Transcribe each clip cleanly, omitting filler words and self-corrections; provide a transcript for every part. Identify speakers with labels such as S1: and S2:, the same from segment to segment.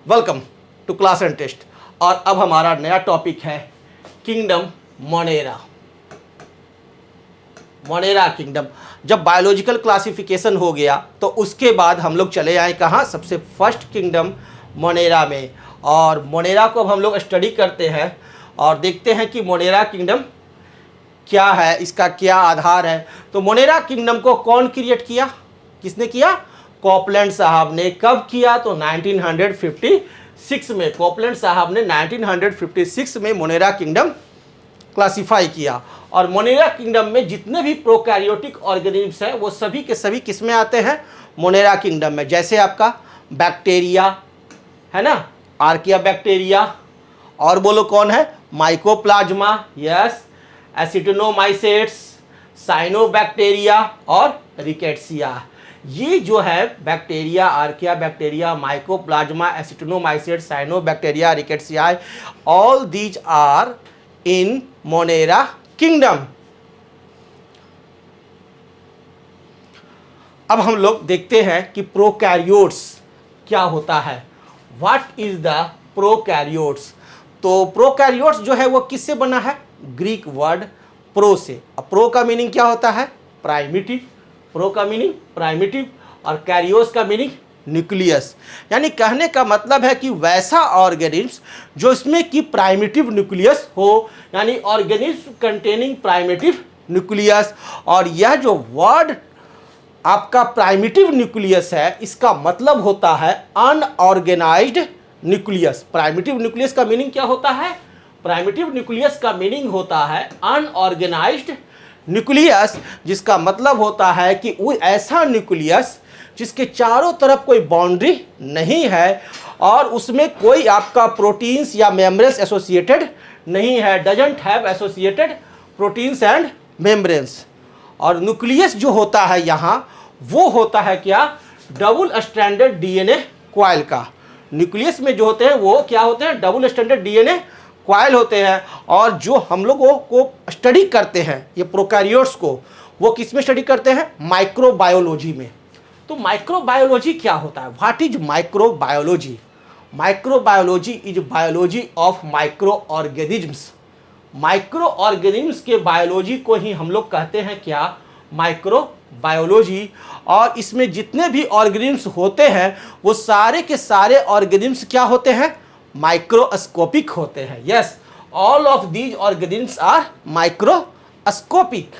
S1: Welcome to class and test. और अब हमारा नया टॉपिक है किंगडम मोनेरा। Monera kingdom. जब बायोलॉजिकल क्लासिफिकेशन हो गया तो उसके बाद हम लोग चले आए कहाँ, सबसे फर्स्ट किंगडम मोनेरा में। और मोनेरा को अब हम लोग स्टडी करते हैं और देखते हैं कि मोनेरा किंगडम क्या है, इसका क्या आधार है। तो मोनेरा किंगडम को कौन क्रिएट किया, किसने किया? कॉपलैंड साहब ने। कब किया? तो 1956 में कॉपलैंड साहब ने 1956 में मोनेरा किंगडम क्लासिफाई किया। और मोनेरा किंगडम में जितने भी प्रोकैरियोटिक ऑर्गेनिज्म्स हैं वो सभी के सभी किस में आते हैं? मोनेरा किंगडम में। जैसे आपका बैक्टीरिया है ना, आर्किया बैक्टीरिया, और बोलो कौन है? माइकोप्लाज्मा, यस, एसिटिनोमाइसेट्स, साइनोबैक्टीरिया और रिकेट्सिया। ये जो है bacteria, archaea bacteria, mycoplasma, actinomycetes, cyanobacteria, rickettsia, all these are in Monera kingdom. अब हम लोग देखते हैं कि प्रोकैरियोट्स क्या होता है। What is the prokaryotes? तो प्रोकैरियोट्स जो है वो किससे बना है? ग्रीक वर्ड प्रो से। अब प्रो का मीनिंग क्या होता है? प्राइमिटिव। प्रो का मीनिंग प्राइमिटिव और कैरियोस का मीनिंग न्यूक्लियस। यानी कहने का मतलब है कि वैसा ऑर्गेनिज्म जो इसमें कि प्राइमिटिव न्यूक्लियस हो, यानी ऑर्गेनिज्म कंटेनिंग प्राइमिटिव न्यूक्लियस। और यह जो वर्ड आपका प्राइमिटिव न्यूक्लियस है, इसका मतलब होता है अनऑर्गेनाइज्ड न्यूक्लियस। प्राइमिटिव न्यूक्लियस का मीनिंग क्या होता है? प्राइमिटिव न्यूक्लियस का मीनिंग होता है अनऑर्गेनाइज्ड न्यूक्लियस, जिसका मतलब होता है कि वो ऐसा न्यूक्लियस जिसके चारों तरफ कोई बाउंड्री नहीं है और उसमें कोई आपका प्रोटीन्स या मेम्ब्रेन्स एसोसिएटेड नहीं है, doesn't have associated proteins and membranes. और न्यूक्लियस जो होता है यहाँ वो होता है क्या? डबल स्ट्रैंडेड डीएनए क्वाइल का। न्यूक्लियस में जो होते हैं वो क्या होते हैं? डबल स्ट्रैंडेड डीएनए क्वाइल होते हैं। और जो हम लोगों को स्टडी करते हैं ये प्रोकैरियोट्स को, वो किस में स्टडी करते हैं? माइक्रोबायोलॉजी में। तो माइक्रोबायोलॉजी क्या होता है? What is microbiology? Microbiology is biology of micro organisms. Micro organisms के बायोलॉजी को ही हम लोग कहते हैं क्या? माइक्रोबायोलॉजी। और इसमें जितने भी ऑर्गेनिज्म्स होते हैं वो सारे के सारे ऑर्गेनिज्म्स क्या होते हैं? माइक्रोस्कोपिक होते हैं। Yes, all of these organisms are microscopic.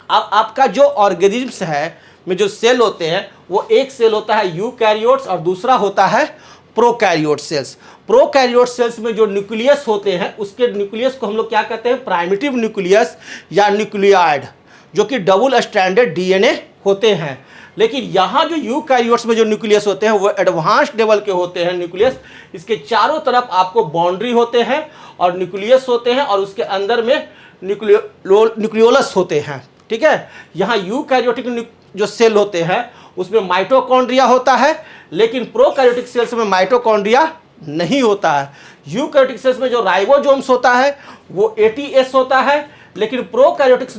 S1: अब आपका जो ऑर्गेनिज्म्स है में जो सेल होते हैं वो एक सेल होता है यूकैरियोट्स और दूसरा होता है प्रोकैरियोट सेल्स। प्रोकैरियोट सेल्स में जो न्यूक्लियस होते हैं उसके न्यूक्लियस को हम लोग क्या कहते हैं? प्राइमिटिव न्यूक्लियस या न्यूक्लियाइड, जो कि डबल स्ट्रैंडेड डीएनए होते हैं। लेकिन यहाँ जो यूकैरियोट्स में जो न्यूक्लियस होते हैं वो एडवांस्ड लेवल के होते हैं न्यूक्लियस। इसके चारों तरफ आपको बाउंड्री होते हैं और न्यूक्लियस होते हैं और उसके अंदर में न्यूक्लियोलस होते हैं। ठीक है, यहाँ यूकैरियोटिक जो सेल होते हैं उसमें माइटोकॉन्ड्रिया होता है, लेकिन प्रोकैरियोटिक सेल्स में माइटोकॉन्ड्रिया नहीं होता है। यूकैरियोटिक सेल्स में जो राइबोसोम्स होता है वो एटीएस होता है, लेकिन प्रोकैरियोट्स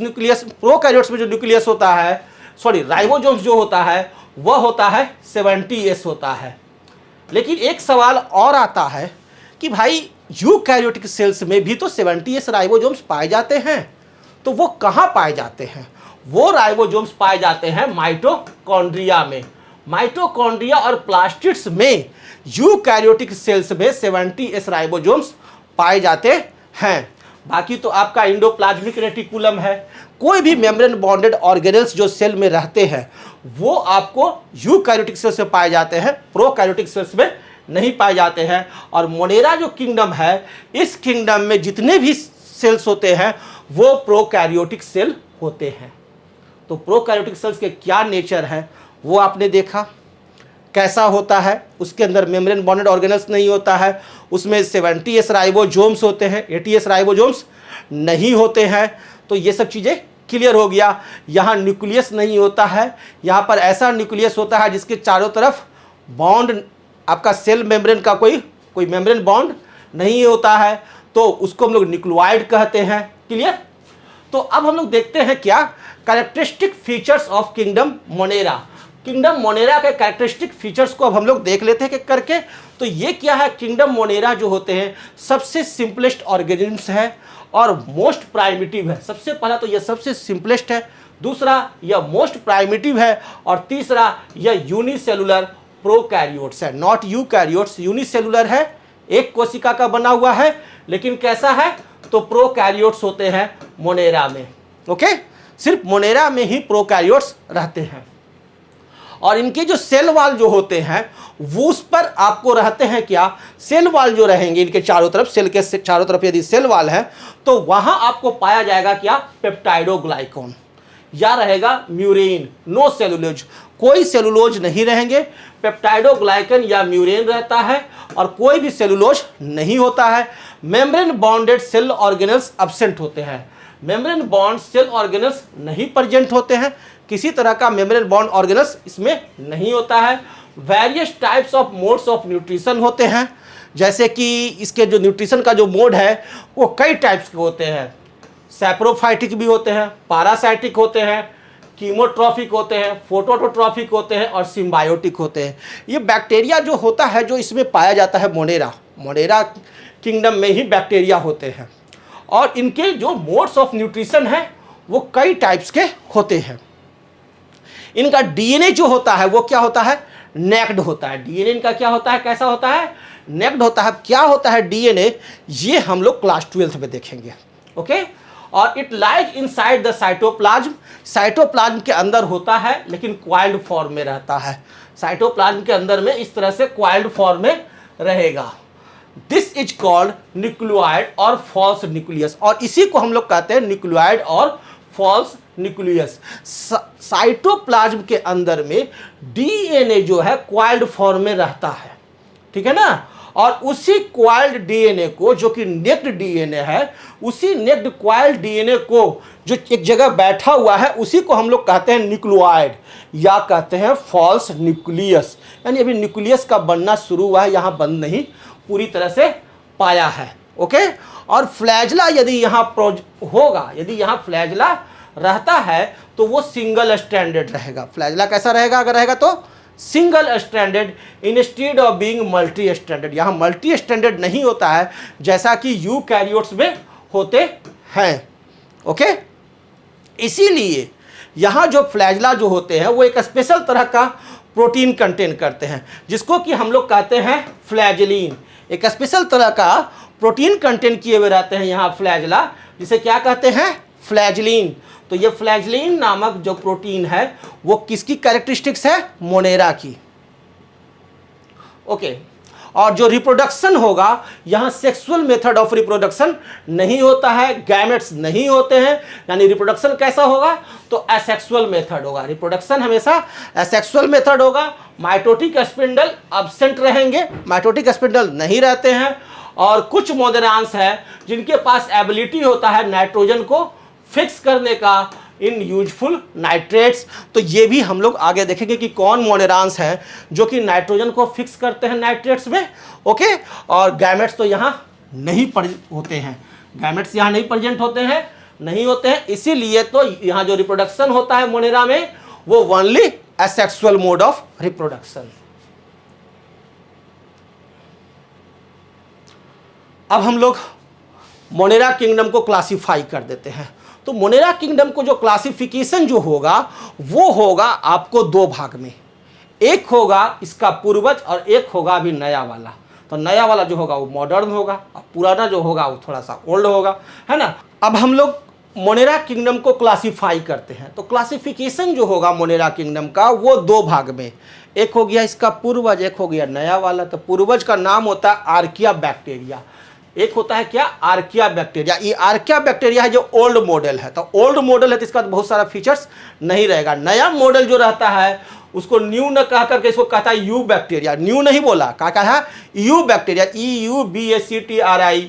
S1: में जो न्यूक्लियस होता है, सॉरी, राइबोसोम्स जो होता है वह होता है 70S होता है। लेकिन एक सवाल और आता है कि भाई यूकैरियोटिक सेल्स में भी तो 70S राइबोसोम्स पाए जाते हैं, तो वो कहाँ पाए जाते हैं? वो राइबोसोम्स पाए जाते हैं माइटोकॉन्ड्रिया में। माइटोकॉन्ड्रिया और प्लास्टिड्स में यूकैरियोटिक सेल्स में 70S राइबोसोम्स पाए जाते हैं। बाकी तो आपका एंडोप्लाज्मिक रेटिकुलम है। कोई भी मेम्ब्रेन बॉन्डेड ऑर्गेनेल्स जो सेल में रहते हैं वो आपको यूकैरियोटिक सेल्स में पाए जाते हैं, प्रोकैरियोटिक सेल्स में नहीं पाए जाते हैं। और मोनेरा जो किंगडम है, इस किंगडम में जितने भी सेल्स होते हैं वो प्रोकैरियोटिक सेल होते हैं। तो प्रोकैरियोटिक सेल्स के क्या नेचर है वो आपने देखा कैसा होता है। उसके अंदर मेम्ब्रेन बॉन्डेड ऑर्गेनेल्स नहीं होता है, उसमें 70S राइबोसोम्स होते हैं, 80S राइबोसोम्स नहीं होते हैं। तो ये सब चीज़ें क्लियर हो गया। यहाँ न्यूक्लियस नहीं होता है, यहाँ पर ऐसा न्यूक्लियस होता है जिसके चारों तरफ बॉन्ड, आपका सेल मेम्ब्रेन का कोई मेम्ब्रेन बॉन्ड नहीं होता है, तो उसको हम लोग न्यूक्लियोइड कहते हैं। क्लियर? तो अब हम लोग देखते हैं क्या characteristic features of kingdom Monera. Kingdom Monera के कैरेक्टरिस्टिक फीचर्स को अब हम लोग देख लेते हैं कि करके। तो ये क्या है, किंगडम मोनेरा जो होते हैं सबसे सिंपलेस्ट ऑर्गेनिज्म्स है और मोस्ट प्राइमिटिव है। सबसे पहला तो ये सबसे सिंपलेस्ट है, दूसरा यह मोस्ट प्राइमिटिव है और तीसरा यह यूनिसेलुलर प्रोकैरियोट्स है, नॉट यूकैरियोट्स। यूनिसेलुलर है, एक कोशिका का बना हुआ है, लेकिन कैसा है तो प्रोकैरियोट्स होते हैं मोनेरा में। ओके, सिर्फ मोनेरा में ही प्रोकैरियोट्स रहते हैं और इनके जो सेल वाल जो होते हैं वो उस पर आपको रहते हैं क्या, सेल वाल जो रहेंगे इनके चारों तरफ, सेल के चारों तरफ यदि सेल वाल है तो वहां आपको पाया जाएगा क्या, पेप्टाइडोग्लाइकॉन या रहेगा म्यूरेन। नो सेलुलोज, कोई सेलुलोज नहीं रहेंगे, पेप्टाइडोग्लाइकन या म्यूरेन रहता है और कोई भी सेलुलोज नहीं होता है। Membrane bonded cell organelles absent होते हैं, मेम्ब्रेन बॉन्ड सेल ऑर्गेनल्स नहीं प्रेजेंट होते हैं, किसी तरह का मेम्ब्रेन बॉन्ड ऑर्गेनल्स इसमें नहीं होता है। Various types of modes of nutrition होते हैं, जैसे कि इसके जो न्यूट्रिशन का जो मोड है वो कई टाइप्स के होते हैं, सैप्रोफाइटिक भी होते हैं, पारासाइटिक होते हैं, कीमोट्रॉफिक होते हैं, फोटोट्रॉफिक होते हैं और सिम्बायोटिक होते हैं। ये बैक्टीरिया जो होता है जो इसमें पाया जाता है मोनेरा किंगडम में ही बैक्टीरिया होते हैं और इनके जो मोड्स ऑफ न्यूट्रिशन है वो कई टाइप्स के होते हैं। इनका डीएनए जो होता है वो क्या होता है, नेक्ड होता है। डीएनए इनका क्या होता है, कैसा होता है, नेक्ड होता है। क्या होता है डीएनए, ये हम लोग क्लास 12 में देखेंगे। ओके, और it lies inside the cytoplasm, cytoplasm के अंदर होता है लेकिन क्वाइल्ड फॉर्म में रहता है। साइटोप्लाज्म के अंदर में इस तरह से क्वाइल्ड फॉर्म में रहेगा। दिस इज कॉल्ड न्यूक्लियोइड और फॉल्स न्यूक्लियस, और इसी को हम लोग कहते हैं न्यूक्लियोइड और फॉल्स न्यूक्लियस। साइटोप्लाज्म के अंदर में डीएनए जो है क्वाइल्ड फॉर्म में रहता है, ठीक है ना, और उसी क्वाइल्ड डीएनए को जो कि नेक्ड डीएनए है, उसी नेक्ड क्वाइल्ड डीएनए को जो एक जगह बैठा हुआ है उसी को हम लोग कहते हैं न्यूक्लियोइड या कहते हैं फॉल्स न्यूक्लियस। यानी अभी न्यूक्लियस का बनना शुरू हुआ है, यहाँ बंद नहीं पूरी तरह से पाया है। ओके, और फ्लैजला यदि यहाँ होगा, यदि यहाँ फ्लैजला रहता है तो वो सिंगल स्ट्रैंडेड रहेगा। फ्लैजला कैसा रहेगा, अगर रहेगा तो single stranded instead of being multi stranded. यहाँ मल्टी स्ट्रैंडेड नहीं होता है जैसा कि यूकैरियोट्स में होते हैं। ओके, इसीलिए यहाँ जो फ्लैजला जो होते हैं वो एक स्पेशल तरह का प्रोटीन कंटेन करते हैं जिसको कि हम लोग कहते हैं फ्लैजलिन। एक स्पेशल तरह का प्रोटीन कंटेन किए हुए रहते हैं यहाँ फ्लैजला, जिसे क्या कहते हैं, फ्लैजलिन। तो ये फ्लैजलिन नामक जो प्रोटीन है वो किसकी कैरेक्टरिस्टिक्स है, मोनेरा की। ओके, और जो रिप्रोडक्शन होगा यहाँ सेक्सुअल मेथड ऑफ रिप्रोडक्शन नहीं होता है, गैमेट्स नहीं होते हैं। यानी रिप्रोडक्शन कैसा होगा तो एसेक्सुअल मेथड होगा, रिप्रोडक्शन हमेशा एसेक्सुअल मेथड होगा। माइटोटिक स्पिंडल एब्सेंट रहेंगे, माइटोटिक स्पिंडल नहीं रहते हैं। और कुछ मोनेरांस है जिनके पास एबिलिटी होता है नाइट्रोजन को फिक्स करने का इन यूजफुल नाइट्रेट्स। तो ये भी हम लोग आगे देखेंगे कि कौन मोनेरांस हैं जो कि नाइट्रोजन को फिक्स करते हैं नाइट्रेट्स में। ओके, और गैमेट्स तो यहाँ नहीं होते हैं, गैमेट्स यहाँ नहीं प्रेजेंट होते हैं, नहीं होते हैं। इसीलिए तो यहाँ जो रिप्रोडक्शन होता है मोनेरा में वो only asexual mode of reproduction. अब हम लोग मोनेरा किंगडम को क्लासिफाई कर देते हैं। तो मोनेरा किंगडम को जो क्लासिफिकेशन जो होगा वो होगा आपको दो भाग में, एक होगा इसका पूर्वज और एक होगा अभी नया वाला। तो नया वाला जो होगा वो मॉडर्न होगा और पुराना जो होगा वो थोड़ा सा ओल्ड होगा, है ना। अब हम लोग मोनेरा किंगडम को क्लासिफाई करते हैं। तो क्लासिफिकेशन जो होगा मोनेरा किंगडम का वो दो भाग में, एक हो गया इसका पूर्वज, एक हो गया नया वाला। तो पूर्वज का नाम होता है आर्किया बैक्टीरिया, एक होता है क्या, आर्किया बैक्टीरिया। ये आर्किया बैक्टीरिया है जो ओल्ड मॉडल है। तो ओल्ड मॉडल है तो इसका बहुत सारा फीचर्स नहीं रहेगा। नया मॉडल जो रहता है उसको न्यू न कह करके इसको कहता है यू बैक्टीरिया। न्यू नहीं बोला, क्या कहा है, यू बैक्टीरिया, EUBACTRIA।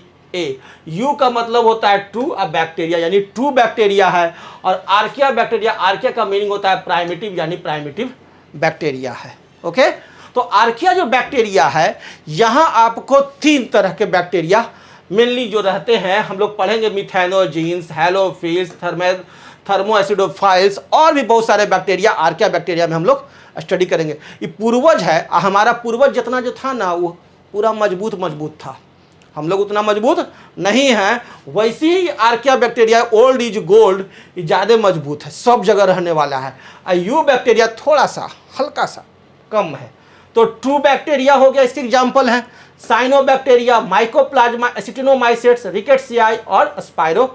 S1: यू का मतलब होता है ट्रू, अब बैक्टीरिया यानी ट्रू बैक्टीरिया है। और आर्किया बैक्टीरिया, आर्किया का मीनिंग होता है प्राइमिटिव, यानी प्राइमिटिव बैक्टीरिया है। ओके, तो आर्किया जो बैक्टीरिया है यहाँ आपको तीन तरह के बैक्टीरिया मेनली जो रहते हैं, हम लोग पढ़ेंगे मिथेनोजीन्स, हेलोफिल्स, थर्मोएसिडोफाइल्स और भी बहुत सारे बैक्टीरिया आर्किया बैक्टीरिया में हम लोग स्टडी करेंगे। ये पूर्वज है, हमारा पूर्वज जितना जो था ना वो पूरा मजबूत था, हम लोग उतना मजबूत नहीं है। वैसे ही archaea bacteria old is gold, ये ज़्यादा मजबूत है, सब जगह रहने वाला है। यू बैक्टीरिया थोड़ा सा हल्का सा कम है। तो ट्रू बैक्टीरिया हो गया, इसके एग्जाम्पल है साइनोबैक्टीरिया, माइकोप्लाज्मा, एसिटिनोमाइसेट्स, रिकेट्सियाई और स्पाइरोकेट्स।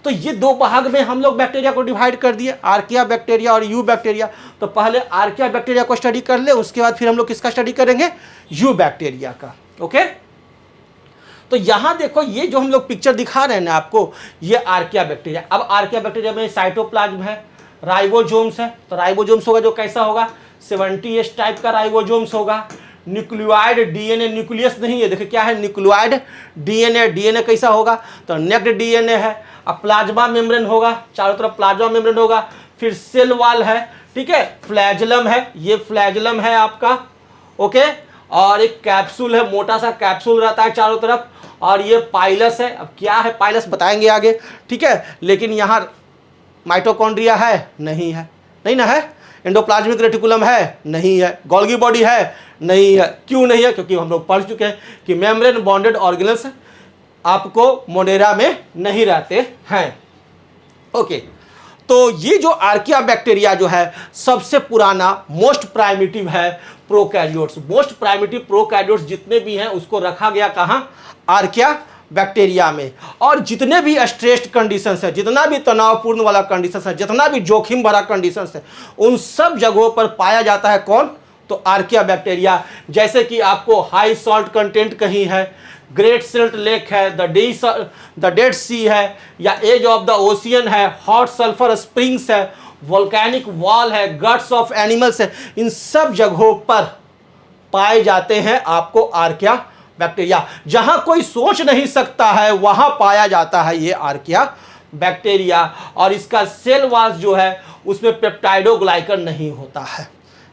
S1: तो ये दो भाग में हम लोग बैक्टीरिया को डिवाइड कर दिए, आर्किया बैक्टीरिया और यू बैक्टीरिया। तो पहले आर्किया बैक्टीरिया को स्टडी कर ले, उसके बाद फिर हम लोग किसका स्टडी करेंगे, यू बैक्टीरिया का। ओके, तो यहां देखो ये जो हम लोग पिक्चर दिखा रहे हैं ना आपको, ये आर्किया बैक्टीरिया। अब आर्किया बैक्टीरिया में साइटोप्लाज्म है, राइबोसोम्स है। तो राइबोसोम्स होगा जो कैसा होगा, 70S टाइप का राइबोसोम्स होगा। न्यूक्लियोइड डीएनए, न्यूक्लियस नहीं है, देखिए क्या है न्यूक्लियोइड डीएनए। डीएनए कैसा होगा, तो नेक्ड डीएनए है। अब प्लाज्मा मेम्ब्रेन होगा, चारों तरफ प्लाज्मा मेम्ब्रेन होगा। फिर सेल वॉल है, ठीक है, फ्लैजलम है, ये फ्लैजलम है आपका। ओके, और एक कैप्सूल है, मोटा सा कैप्सूल रहता है चारों तरफ। और ये पाइलस है, अब क्या है पाइलस बताएंगे आगे, ठीक है। लेकिन यहाँ माइटोकॉन्ड्रिया है, नहीं है, नहीं ना है। एंडोप्लाज्मिक रेटिकुलम है, नहीं है। गोल्गी बॉडी है, नहीं है। क्यों नहीं है, क्योंकि हम लोग पढ़ चुके हैं कि मेम्ब्रेन बॉन्डेड ऑर्गेनल्स आपको मोनेरा में नहीं रहते हैं। ओके, तो ये जो आर्किया बैक्टीरिया जो है सबसे पुराना मोस्ट प्राइमिटिव है प्रोकैरियोट्स। मोस्ट प्राइमिटिव प्रोकैरियोट्स जितने भी हैं उसको रखा गया कहाँ, आर्किया बैक्टीरिया में। और जितने भी स्ट्रेस्ड कंडीशंस है, जितना भी तनावपूर्ण वाला कंडीशंस है, जितना भी जोखिम भरा कंडीशंस है, उन सब जगहों पर पाया जाता है कौन, तो आर्किया बैक्टीरिया। जैसे कि आपको हाई सॉल्ट कंटेंट कहीं है, ग्रेट सिल्ट लेक है, द डेड सी है, या एज ऑफ द ओशियन है, हॉट सल्फर स्प्रिंग्स है, वोल्केनिक वॉल है, गट्स ऑफ एनिमल्स है, इन सब जगहों पर पाए जाते हैं आपको आर्किया बैक्टीरिया। जहां कोई सोच नहीं सकता है वहां पाया जाता है ये आर्किया बैक्टीरिया। और इसका सेल वॉल जो है उसमें पेप्टाइडोग्लाइकन नहीं होता है।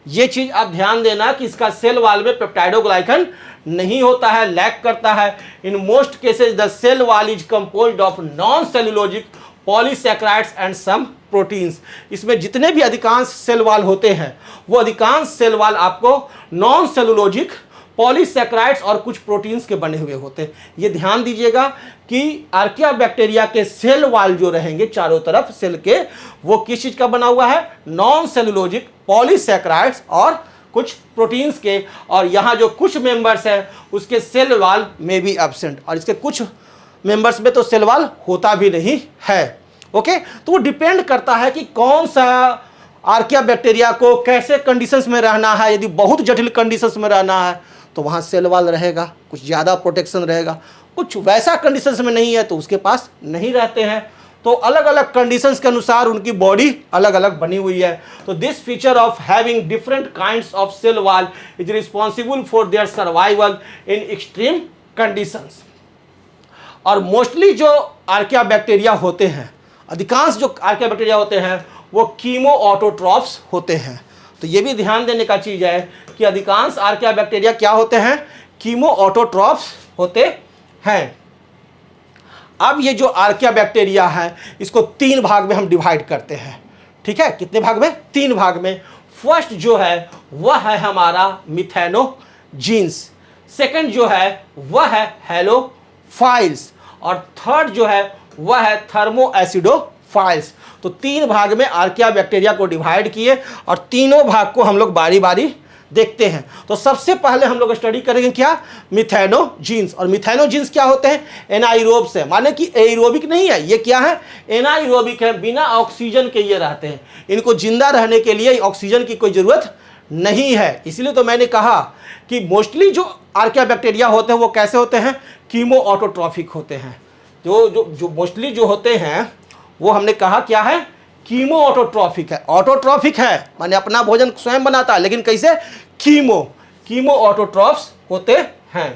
S1: ये चीज आप ध्यान देना कि इसका सेल वॉल में पेप्टाइडोग्लाइकन नहीं होता है, लैक करता है। In most cases the cell wall is composed of non cellulosic polysaccharides and some proteins. इसमें जितने भी अधिकांश सेल वॉल होते हैं वो अधिकांश सेल वॉल आपको नॉन सेलुलोजिक पॉलीसैकेराइड्स और कुछ प्रोटीन्स के बने हुए होते हैं। ये ध्यान दीजिएगा कि आर्किया बैक्टीरिया के सेल वॉल जो रहेंगे चारों तरफ सेल के, वो किस चीज का बना हुआ है, नॉन सेलुलोजिक पॉलीसैकेराइड्स और कुछ प्रोटीन्स के। और यहाँ जो कुछ मेंबर्स है उसके सेल वॉल में भी एब्सेंट, और इसके कुछ मेंबर्स में तो सेल वॉल होता भी नहीं है। ओके, तो वो डिपेंड करता है कि कौन सा आर्किया बैक्टीरिया को कैसे कंडीशंस में रहना है। यदि बहुत जटिल कंडीशंस में रहना है तो वहाँ सेल वॉल रहेगा, कुछ ज़्यादा प्रोटेक्शन रहेगा। कुछ वैसा कंडीशंस में नहीं है तो उसके पास नहीं रहते हैं। तो अलग अलग कंडीशंस के अनुसार उनकी बॉडी अलग अलग बनी हुई है। तो this feature of having different kinds of cell wall is responsible for their survival in extreme conditions. और मोस्टली जो आर्किया बैक्टीरिया होते हैं, अधिकांश जो आर्किया बैक्टीरिया होते हैं वो कीमो ऑटोट्रॉफ्स होते हैं। तो ये भी ध्यान देने का चीज़ है कि अधिकांश आर्किया बैक्टीरिया क्या होते हैं, कीमो ऑटोट्रॉफ्स होते हैं। अब ये जो आर्किया बैक्टीरिया है इसको 3 भाग में हम डिवाइड करते हैं, ठीक है। कितने भाग में, 3 भाग में। फर्स्ट जो है वह है हमारा मिथेनोजीन्स, सेकंड जो है वह है हेलोफाइल्स, और थर्ड जो है वह है थर्मोएसिडोफाइल्स। तो 3 भाग में आर्किया बैक्टीरिया को डिवाइड किए और तीनों भाग को हम लोग बारी बारी देखते हैं। तो सबसे पहले हम लोग स्टडी करेंगे क्या, मिथेनोजीन्स। और मिथेनोजीन्स क्या होते हैं, एनाइरोब्स है, माने कि एरोबिक नहीं है, ये क्या है, एनाइरोबिक है, बिना ऑक्सीजन के ये रहते हैं। इनको जिंदा रहने के लिए ऑक्सीजन की कोई ज़रूरत नहीं है। इसलिए तो मैंने कहा कि मोस्टली जो आर्किया बैक्टीरिया होते हैं वो कैसे होते हैं, कीमो ऑटोट्रॉफिक होते हैं। जो मोस्टली जो होते हैं वो हमने कहा क्या है, कीमो ऑटोट्रॉफिक है। ऑटोट्रॉफिक है माने अपना भोजन स्वयं बनाता है, लेकिन कैसे, कीमो ऑटोट्रॉफ्स होते हैं।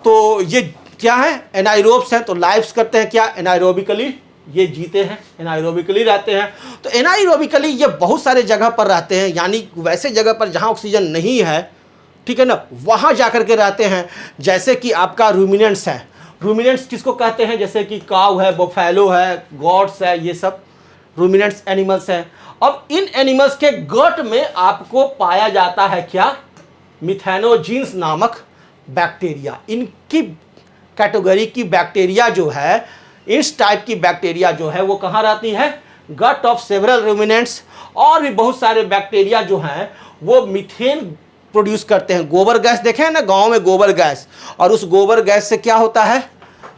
S1: तो ये क्या है, एनाइरोब्स हैं। तो लाइव्स करते हैं क्या, एनाइरोबिकली, ये जीते हैं, एनाइरोबिकली रहते हैं। तो एनाइरोबिकली ये बहुत सारे जगह पर रहते हैं, यानी वैसे जगह पर जहाँ ऑक्सीजन नहीं है, ठीक है ना, वहाँ जाकर के रहते हैं। जैसे कि आपका रूमिनेंट्स है। रूमिनेंट्स किसको कहते हैं, जैसे कि काव है, बफेलो है, गॉट्स है, ये सब रूमिनेंट्स एनिमल्स हैं। अब इन एनिमल्स के गट में आपको पाया जाता है क्या, मिथेनोजीन्स नामक बैक्टीरिया। इनकी कैटेगरी की बैक्टीरिया जो है, इस टाइप की बैक्टीरिया जो है वो कहाँ रहती है, गट ऑफ सेवरल रूमिनेंट्स। और भी बहुत सारे बैक्टीरिया जो हैं वो मीथेन प्रोड्यूस करते हैं। गोबर गैस देखे हैं ना गांव में, गोबर गैस, और उस गोबर गैस से क्या होता है,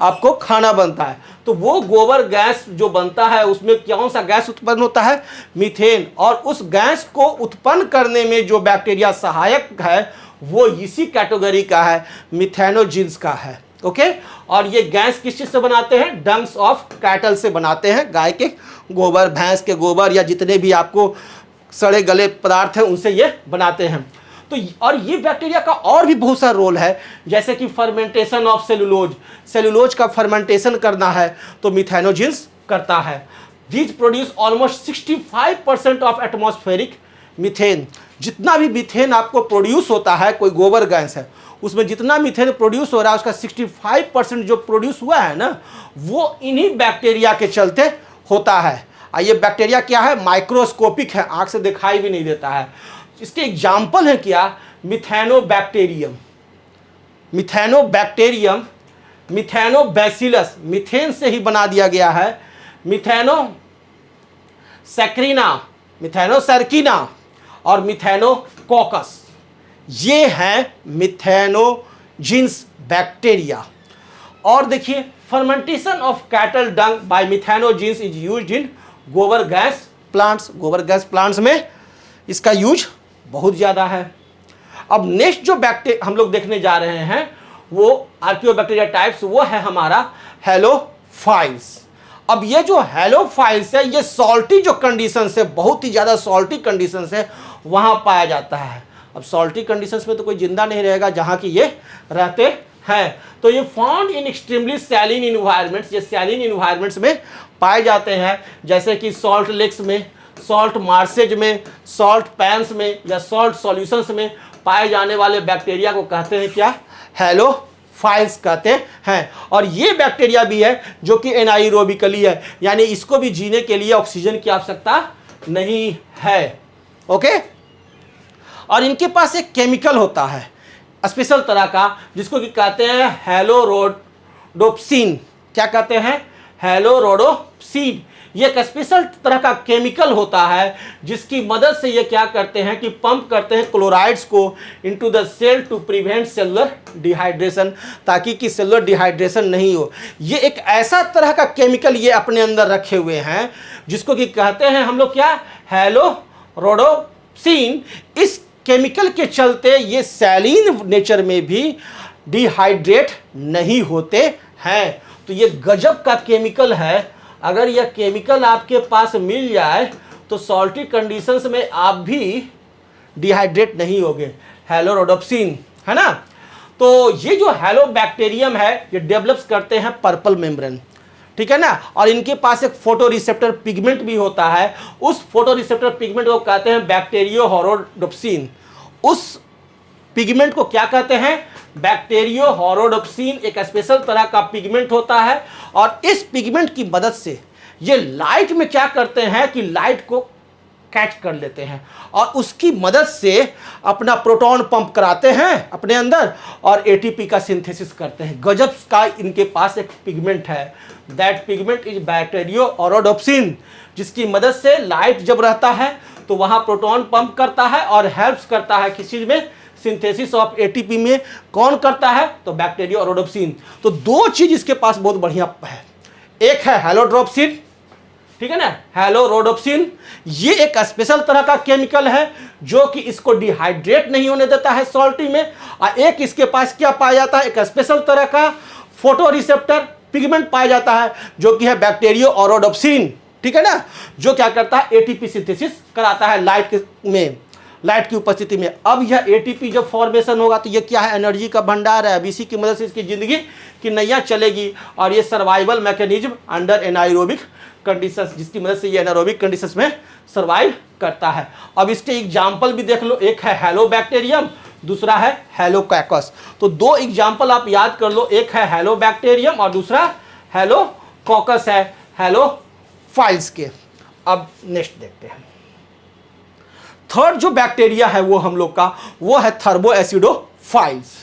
S1: आपको खाना बनता है। तो वो गोबर गैस जो बनता है उसमें कौन सा गैस उत्पन्न होता है, मीथेन। और उस गैस को उत्पन्न करने में जो बैक्टीरिया सहायक है वो इसी कैटेगरी का है, मिथेनोजीन्स का है। ओके। और ये गैस किस चीज से बनाते हैं, डंग्स ऑफ कैटल से बनाते हैं, गाय के गोबर, भैंस के गोबर, या जितने भी आपको सड़े गले पदार्थ हैं उनसे ये बनाते हैं। तो और ये बैक्टीरिया का और भी बहुत सारा रोल है, जैसे कि फर्मेंटेशन ऑफ सेलुलोज, सेलुलोज का फर्मेंटेशन करना है तो मिथेनोजीन्स करता है। These produce almost 65% of atmospheric methane. जितना भी मीथेन आपको प्रोड्यूस होता है, कोई गोबर गैस है उसमें जितना मीथेन प्रोड्यूस हो रहा है उसका 65% जो प्रोड्यूस हुआ है ना, वो इन्हीं बैक्टीरिया के चलते होता है। ये बैक्टीरिया क्या है, माइक्रोस्कोपिक है, आंख से दिखाई भी नहीं देता है। इसके एग्जाम्पल है क्या, मिथेनोबैक्टीरियम, मिथेनोबैक्टीरियम, मिथेनोबैसिलस, मीथेन से ही बना दिया गया है, मिथेनोसैक्रिना, मिथेनोसर्किना और मिथेनोकोकस। ये हैं मिथेनोजीन्स बैक्टीरिया। और देखिए, fermentation of cattle dung by methanogens is used in gobar gas plants. Gobar gas plants में इसका यूज बहुत ज़्यादा है। अब नेक्स्ट जो बैक्टीरिया हम लोग देखने जा रहे हैं वो आर्कियोबैक्टीरिया टाइप्स, वो है हमारा हेलोफाइल्स। अब ये जो हेलोफाइल्स है ये सॉल्टी जो कंडीशंस है, बहुत ही ज़्यादा सॉल्टी कंडीशंस है, वहाँ पाया जाता है। अब सॉल्टी कंडीशंस में तो कोई जिंदा नहीं रहेगा जहाँ की ये रहते हैं। तो ये फाउंड इन एक्सट्रीमली सैलिन इन्वायरमेंट्स, ये सैलिन इन्वायरमेंट्स में पाए जाते हैं, जैसे कि सॉल्ट लेक्स में, सॉल्ट मार्सेज में, सॉल्ट पैन्स में या सॉल्ट सॉल्यूशंस में पाए जाने वाले बैक्टीरिया को कहते हैं क्या, हेलोफाइल्स कहते हैं। और ये बैक्टीरिया भी है जो कि एनाइरोबिकली है, यानी इसको भी जीने के लिए ऑक्सीजन की आवश्यकता नहीं है। ओके। और इनके पास एक केमिकल होता है स्पेशल तरह का, जिसको कि कहते हैं हेलोरोडोप्सिन। क्या कहते हैं, हेलोरोडोप्सिन। ये एक स्पेशल तरह का केमिकल होता है जिसकी मदद से ये क्या करते हैं कि पंप करते हैं क्लोराइड्स को into the cell to prevent cellular dehydration, ताकि कि सेलुलर डिहाइड्रेशन नहीं हो। ये एक ऐसा तरह का केमिकल ये अपने अंदर रखे हुए हैं जिसको कि कहते हैं हम लोग क्या, हेलोरोडोप्सिन। इस केमिकल के चलते ये सैलिन नेचर में भी डिहाइड्रेट नहीं होते हैं। तो ये गजब का केमिकल है। अगर यह केमिकल आपके पास मिल जाए तो सॉल्टी कंडीशंस में आप भी डिहाइड्रेट नहीं होगे, हेलोरोडोप्सिन, है ना। तो ये जो हेलोबैक्टीरियम है ये डेवलप्स करते हैं पर्पल मेम्ब्रेन, ठीक है ना। और इनके पास एक फोटो रिसेप्टर पिगमेंट भी होता है, उस फोटो रिसेप्टर पिगमेंट को कहते हैं बैक्टीरियोहोरोडोप्सिन। उस पिगमेंट को क्या कहते हैं, बैक्टीरियोहोरोडोप्सिन। एक स्पेशल तरह का पिगमेंट होता है और इस पिगमेंट की मदद से ये लाइट में क्या करते हैं कि लाइट को कैच कर लेते हैं और उसकी मदद से अपना प्रोटॉन पंप कराते हैं अपने अंदर और एटीपी का सिंथेसिस करते हैं। गजब का इनके पास एक पिगमेंट है, दैट पिगमेंट इज बैक्टीरियोहोरोडोप्सिन, जिसकी मदद से लाइट जब रहता है तो वहाँ प्रोटॉन पंप करता है और हेल्प्स करता है किस चीज़ में, सिंथेसिस ऑफ एटीपी में। कौन करता है, तो बैक्टीरियोहोरोडोप्सिन। तो दो चीज इसके पास बहुत बढ़िया है, एक है हेलोड्रोप्सिन, ठीक है ना, हेलोरोडोप्सिन। ये एक स्पेशल तरह का केमिकल है जो कि इसको डिहाइड्रेट नहीं होने देता है सॉल्टी में। और एक इसके पास क्या पाया जाता है, एक स्पेशल तरह का फोटो रिसेप्टर पिगमेंट पाया जाता है जो कि है बैक्टीरियोहोरोडोप्सिन, ठीक है ना, जो क्या करता है, एटीपी सिंथेसिस कराता है लाइट की उपस्थिति में। अब यह एटीपी जब फॉर्मेशन होगा तो ये क्या है, एनर्जी का भंडार है। अब इसी की मदद से इसकी जिंदगी की नैया चलेगी और ये सर्वाइवल मैकेनिज्म अंडर एनाइरोबिक कंडीशंस, जिसकी मदद से ये एनारोबिक कंडीशंस में सर्वाइव करता है। अब इसके एग्जाम्पल भी देख लो, एक है हेलोबैक्टीरियम, दूसरा है हेलोकोकस। तो दो एग्जाम्पल आप याद कर लो, एक है हेलोबैक्टीरियम और दूसरा हेलोकोकस है हेलोफाइल्स के। अब नेक्स्ट देखते हैं। थर्ड जो बैक्टीरिया है वो हम लोग का वो है थर्मोएसिडोफाइल्स।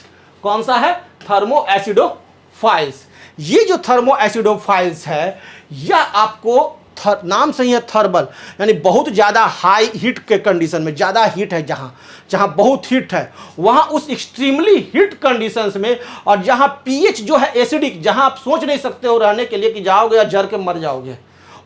S1: कौन सा है? थर्मोएसिडोफाइल्स। ये जो थर्मोएसिडोफाइल्स है यह आपको नाम सही है थर्मल, यानी बहुत ज़्यादा हाई हीट के कंडीशन में, ज़्यादा हीट है जहाँ बहुत हीट है वहाँ उस एक्सट्रीमली हीट कंडीशंस में, और जहाँ पीएच जो है एसिडिक, जहाँ आप सोच नहीं सकते हो रहने के लिए कि जाओगे या जर के मर जाओगे,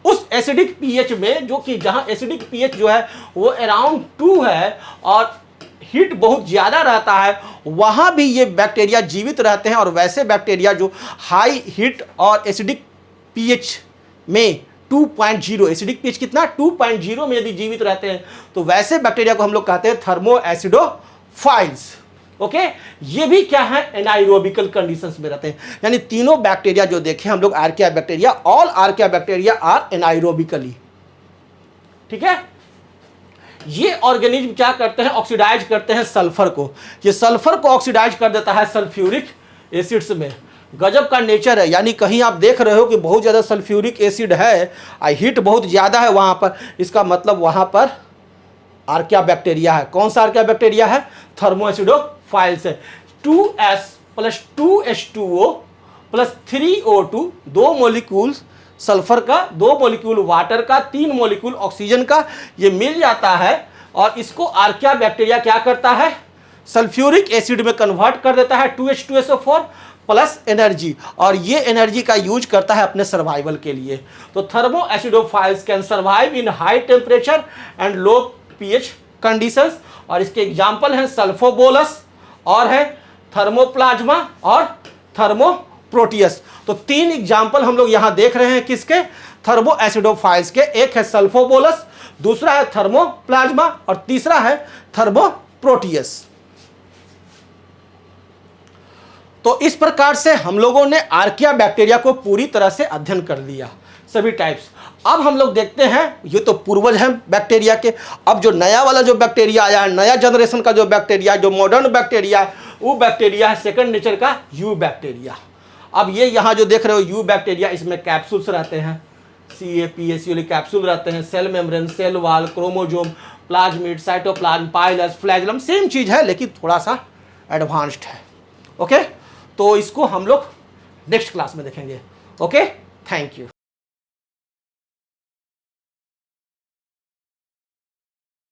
S1: उस एसिडिक पीएच में, जो कि जहाँ एसिडिक पीएच जो है वो अराउंड 2 है और हीट बहुत ज़्यादा रहता है, वहाँ भी ये बैक्टीरिया जीवित रहते हैं। और वैसे बैक्टीरिया जो हाई हीट और एसिडिक पीएच में 2.0, एसिडिक पीएच कितना 2.0 में यदि जीवित रहते हैं तो वैसे बैक्टीरिया को हम लोग कहते हैं थर्मोएसिडोफाइल्स। ओके, ये भी क्या है? एनाइरोबिकल कंडीशंस में रहते हैं। यानी तीनों बैक्टीरिया जो देखे हम लोग archaea bacteria, all archaea bacteria are anaerobically. ठीक है, ये ऑर्गेनिज्म क्या करते हैं? ऑक्सीडाइज करते हैं सल्फर को। ये सल्फर को ऑक्सीडाइज कर देता है सल्फ्यूरिक एसिड्स में। गजब का नेचर है, यानी कहीं आप देख रहे हो कि बहुत ज़्यादा सल्फ्यूरिक एसिड है, हीट बहुत ज़्यादा है वहाँ पर, इसका मतलब वहाँ पर आर्किया बैक्टीरिया है। कौन सा आर्किया बैक्टीरिया है? थर्मोएसिडोफाइल्स है। 2S + 2H2O + 3O2, 2 molecule sulphur का, 2 मॉलिक्यूल वाटर का, 3 मॉलिक्यूल ऑक्सीजन का, ये मिल जाता है और इसको आर्किया बैक्टीरिया क्या करता है? सल्फ्यूरिक एसिड में कन्वर्ट कर देता है 2H2SO4 प्लस एनर्जी, और ये एनर्जी का यूज करता है अपने सर्वाइवल के लिए। तो thermoacidophiles can survive in high temperature and low pH conditions, और इसके एग्जांपल हैं सल्फोबोलस और है थर्मोप्लाज्मा और थर्मोप्रोटियस। तो 3 एग्जांपल हम लोग यहां देख रहे हैं किसके? थर्मोएसिडोफाइल्स के। एक है सल्फोबोलस, दूसरा है थर्मोप्लाज्मा और तीसरा है थर्मोप्रोटियस। तो इस प्रकार से हम लोगों ने आर्किया बैक्टीरिया को पूरी तरह से अध्ययन कर लिया, सभी टाइप्स। अब हम लोग देखते हैं, ये तो पूर्वज हैं बैक्टीरिया के, अब जो नया वाला जो बैक्टीरिया आया है, नया जनरेशन का जो बैक्टीरिया, जो मॉडर्न बैक्टीरिया है, वो बैक्टीरिया है सेकंड नेचर का यू बैक्टीरिया। अब ये यहाँ जो देख रहे हो यू बैक्टीरिया, इसमें कैप्सूल्स रहते हैं, CAPS वाले कैप्सूल रहते हैं, cell membrane, cell wall, chromosome, plasmid, cytoplasm, pilus, flagellum, same चीज़ है लेकिन थोड़ा सा एडवांस्ड है। ओके, तो इसको हम लोग नेक्स्ट क्लास में देखेंगे। Okay, thank you.